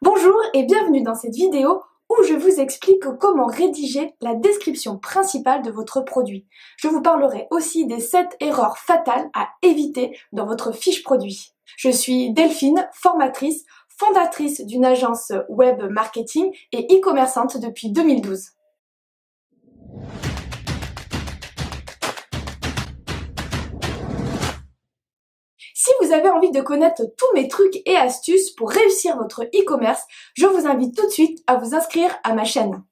Bonjour et bienvenue dans cette vidéo où je vous explique comment rédiger la description principale de votre produit. Je vous parlerai aussi des 7 erreurs fatales à éviter dans votre fiche produit. Je suis Delphine, formatrice, fondatrice d'une agence web marketing et e-commerçante depuis 2012. Si vous avez envie de connaître tous mes trucs et astuces pour réussir votre e-commerce, je vous invite tout de suite à vous inscrire à ma chaîne.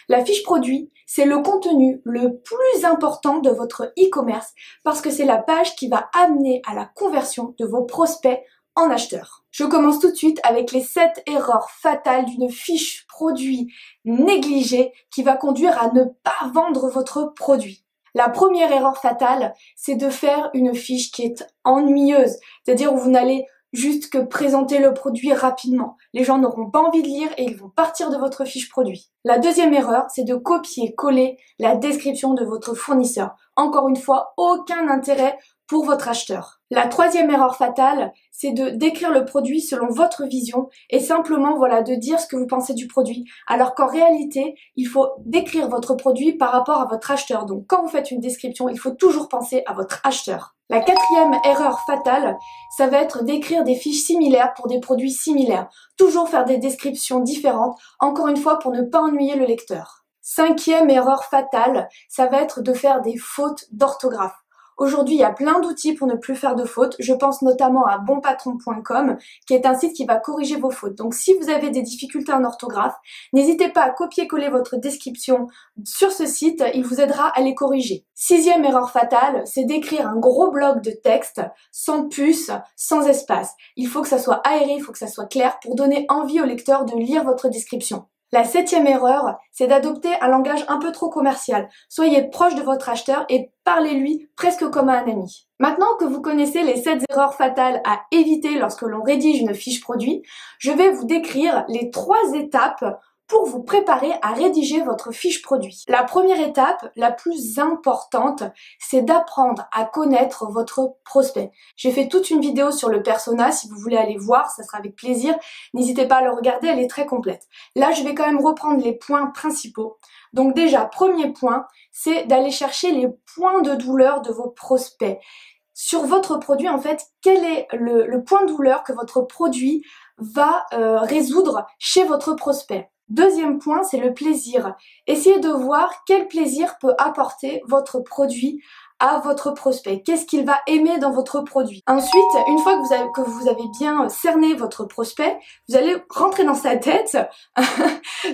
La fiche produit, c'est le contenu le plus important de votre e-commerce parce que c'est la page qui va amener à la conversion de vos prospects en acheteurs. Je commence tout de suite avec les 7 erreurs fatales d'une fiche produit négligée qui va conduire à ne pas vendre votre produit. La première erreur fatale, c'est de faire une fiche qui est ennuyeuse, c'est-à-dire où vous n'allez juste que présenter le produit rapidement. Les gens n'auront pas envie de lire et ils vont partir de votre fiche produit. La deuxième erreur, c'est de copier-coller la description de votre fournisseur. Encore une fois, aucun intérêt pour votre acheteur. La troisième erreur fatale, c'est de décrire le produit selon votre vision et simplement de dire ce que vous pensez du produit. Alors qu'en réalité, il faut décrire votre produit par rapport à votre acheteur. Donc quand vous faites une description, il faut toujours penser à votre acheteur. La quatrième erreur fatale, ça va être d'écrire des fiches similaires pour des produits similaires. Toujours faire des descriptions différentes, encore une fois pour ne pas ennuyer le lecteur. Cinquième erreur fatale, ça va être de faire des fautes d'orthographe. Aujourd'hui, il y a plein d'outils pour ne plus faire de fautes. Je pense notamment à bonpatron.com, qui est un site qui va corriger vos fautes. Donc, si vous avez des difficultés en orthographe, n'hésitez pas à copier-coller votre description sur ce site. Il vous aidera à les corriger. Sixième erreur fatale, c'est d'écrire un gros bloc de texte, sans puce, sans espace. Il faut que ça soit aéré, il faut que ça soit clair pour donner envie au lecteur de lire votre description. La septième erreur, c'est d'adopter un langage un peu trop commercial. Soyez proche de votre acheteur et parlez-lui presque comme à un ami. Maintenant que vous connaissez les 7 erreurs fatales à éviter lorsque l'on rédige une fiche produit, je vais vous décrire les 3 étapes pour vous préparer à rédiger votre fiche produit. La première étape, la plus importante, c'est d'apprendre à connaître votre prospect. J'ai fait toute une vidéo sur le persona, si vous voulez aller voir, ça sera avec plaisir. N'hésitez pas à le regarder, elle est très complète. Là, je vais quand même reprendre les points principaux. Donc déjà, premier point, c'est d'aller chercher les points de douleur de vos prospects. Sur votre produit, en fait, quel est le point de douleur que votre produit va résoudre chez votre prospect? Deuxième point, c'est le plaisir. Essayez de voir quel plaisir peut apporter votre produit à votre prospect. Qu'est-ce qu'il va aimer dans votre produit? Ensuite, une fois que vous avez bien cerné votre prospect, vous allez rentrer dans sa tête.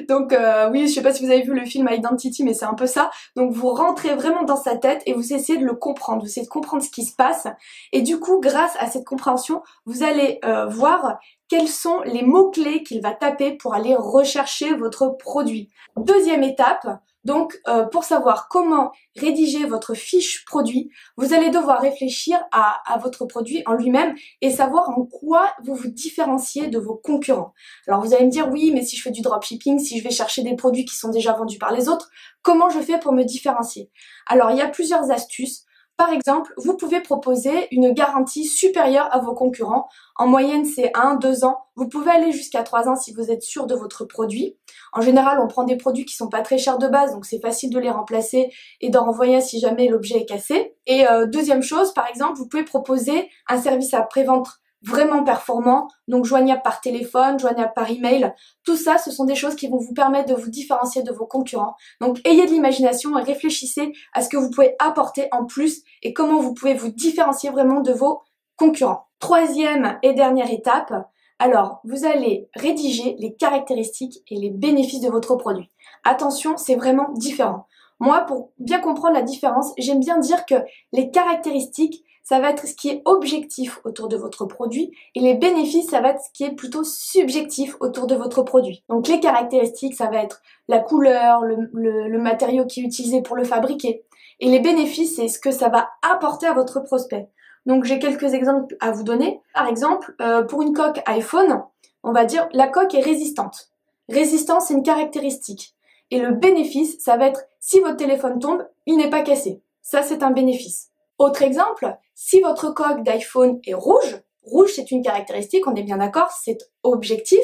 Donc oui, je sais pas si vous avez vu le film Identity, mais c'est un peu ça. Donc vous rentrez vraiment dans sa tête et vous essayez de le comprendre. Vous essayez de comprendre ce qui se passe. Et du coup, grâce à cette compréhension, vous allez voir quels sont les mots-clés qu'il va taper pour aller rechercher votre produit. Deuxième étape, donc pour savoir comment rédiger votre fiche produit, vous allez devoir réfléchir à votre produit en lui-même et savoir en quoi vous vous différenciez de vos concurrents. Alors vous allez me dire oui, mais si je fais du dropshipping, si je vais chercher des produits qui sont déjà vendus par les autres, comment je fais pour me différencier? Alors il y a plusieurs astuces. Par exemple, vous pouvez proposer une garantie supérieure à vos concurrents. En moyenne, c'est 1-2 ans. Vous pouvez aller jusqu'à 3 ans si vous êtes sûr de votre produit. En général, on prend des produits qui sont pas très chers de base, donc c'est facile de les remplacer et d'en renvoyer si jamais l'objet est cassé. Et deuxième chose, par exemple, vous pouvez proposer un service après-vente vraiment performant, donc joignable par téléphone, joignable par email. Tout ça, ce sont des choses qui vont vous permettre de vous différencier de vos concurrents. Donc ayez de l'imagination et réfléchissez à ce que vous pouvez apporter en plus et comment vous pouvez vous différencier vraiment de vos concurrents. Troisième et dernière étape, alors vous allez rédiger les caractéristiques et les bénéfices de votre produit. Attention, c'est vraiment différent. Moi, pour bien comprendre la différence, j'aime bien dire que les caractéristiques, ça va être ce qui est objectif autour de votre produit et les bénéfices, ça va être ce qui est plutôt subjectif autour de votre produit. Donc les caractéristiques, ça va être la couleur, le matériau qui est utilisé pour le fabriquer. Et les bénéfices, c'est ce que ça va apporter à votre prospect. Donc j'ai quelques exemples à vous donner. Par exemple, pour une coque iPhone, on va dire la coque est résistante. Résistance, c'est une caractéristique. Et le bénéfice, ça va être si votre téléphone tombe, il n'est pas cassé. Ça, c'est un bénéfice. Autre exemple, si votre coque d'iPhone est rouge, rouge c'est une caractéristique, on est bien d'accord, c'est objectif.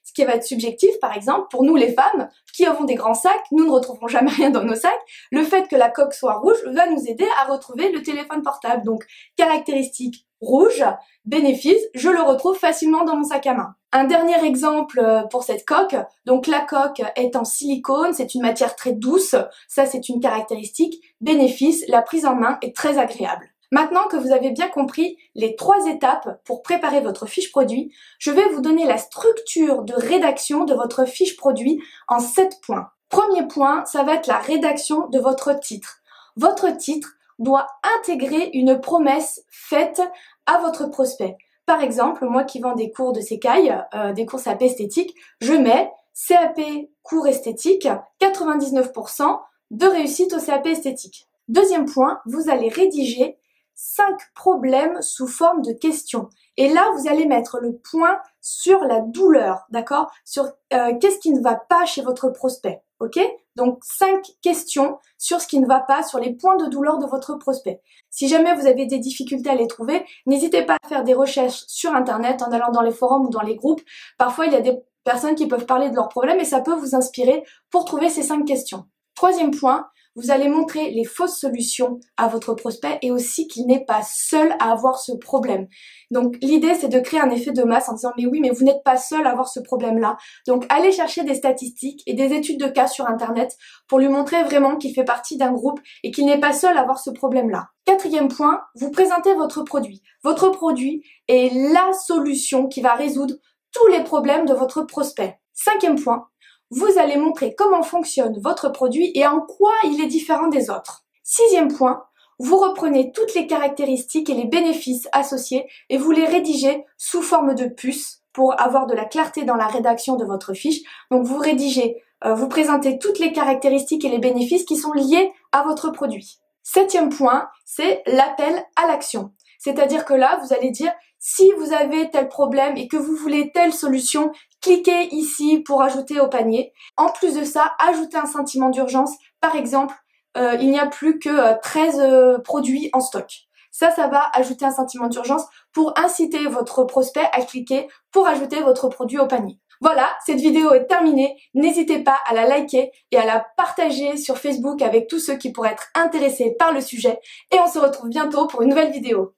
Ce qui va être subjectif, par exemple, pour nous les femmes, qui avons des grands sacs, nous ne retrouverons jamais rien dans nos sacs, le fait que la coque soit rouge va nous aider à retrouver le téléphone portable. Donc, caractéristique rouge, bénéfice, je le retrouve facilement dans mon sac à main. Un dernier exemple pour cette coque, donc la coque est en silicone, c'est une matière très douce, ça c'est une caractéristique, bénéfice, la prise en main est très agréable. Maintenant que vous avez bien compris les 3 étapes pour préparer votre fiche produit, je vais vous donner la structure de rédaction de votre fiche produit en 7 points. Premier point, ça va être la rédaction de votre titre. Votre titre doit intégrer une promesse faite à votre prospect. Par exemple, moi qui vends des cours de sécaille, des cours CAP esthétique, je mets CAP cours esthétique, 99% de réussite au CAP esthétique. Deuxième point, vous allez rédiger 5 problèmes sous forme de questions. Et là, vous allez mettre le point sur la douleur, d'accord? Sur qu'est-ce qui ne va pas chez votre prospect, ok? Donc 5 questions sur ce qui ne va pas, sur les points de douleur de votre prospect. Si jamais vous avez des difficultés à les trouver, n'hésitez pas à faire des recherches sur Internet en allant dans les forums ou dans les groupes. Parfois, il y a des personnes qui peuvent parler de leurs problèmes et ça peut vous inspirer pour trouver ces 5 questions. Troisième point, vous allez montrer les fausses solutions à votre prospect et aussi qu'il n'est pas seul à avoir ce problème. Donc l'idée c'est de créer un effet de masse en disant mais oui mais vous n'êtes pas seul à avoir ce problème-là. Donc allez chercher des statistiques et des études de cas sur Internet pour lui montrer vraiment qu'il fait partie d'un groupe et qu'il n'est pas seul à avoir ce problème-là. Quatrième point, vous présentez votre produit. Votre produit est la solution qui va résoudre tous les problèmes de votre prospect. Cinquième point, vous allez montrer comment fonctionne votre produit et en quoi il est différent des autres. Sixième point, vous reprenez toutes les caractéristiques et les bénéfices associés et vous les rédigez sous forme de puce pour avoir de la clarté dans la rédaction de votre fiche. Donc vous rédigez, vous présentez toutes les caractéristiques et les bénéfices qui sont liés à votre produit. Septième point, c'est l'appel à l'action. C'est-à-dire que là, vous allez dire si vous avez tel problème et que vous voulez telle solution, cliquez ici pour ajouter au panier. En plus de ça, ajoutez un sentiment d'urgence. Par exemple, il n'y a plus que 13 produits en stock. Ça va ajouter un sentiment d'urgence pour inciter votre prospect à cliquer pour ajouter votre produit au panier. Voilà, cette vidéo est terminée. N'hésitez pas à la liker et à la partager sur Facebook avec tous ceux qui pourraient être intéressés par le sujet. Et on se retrouve bientôt pour une nouvelle vidéo.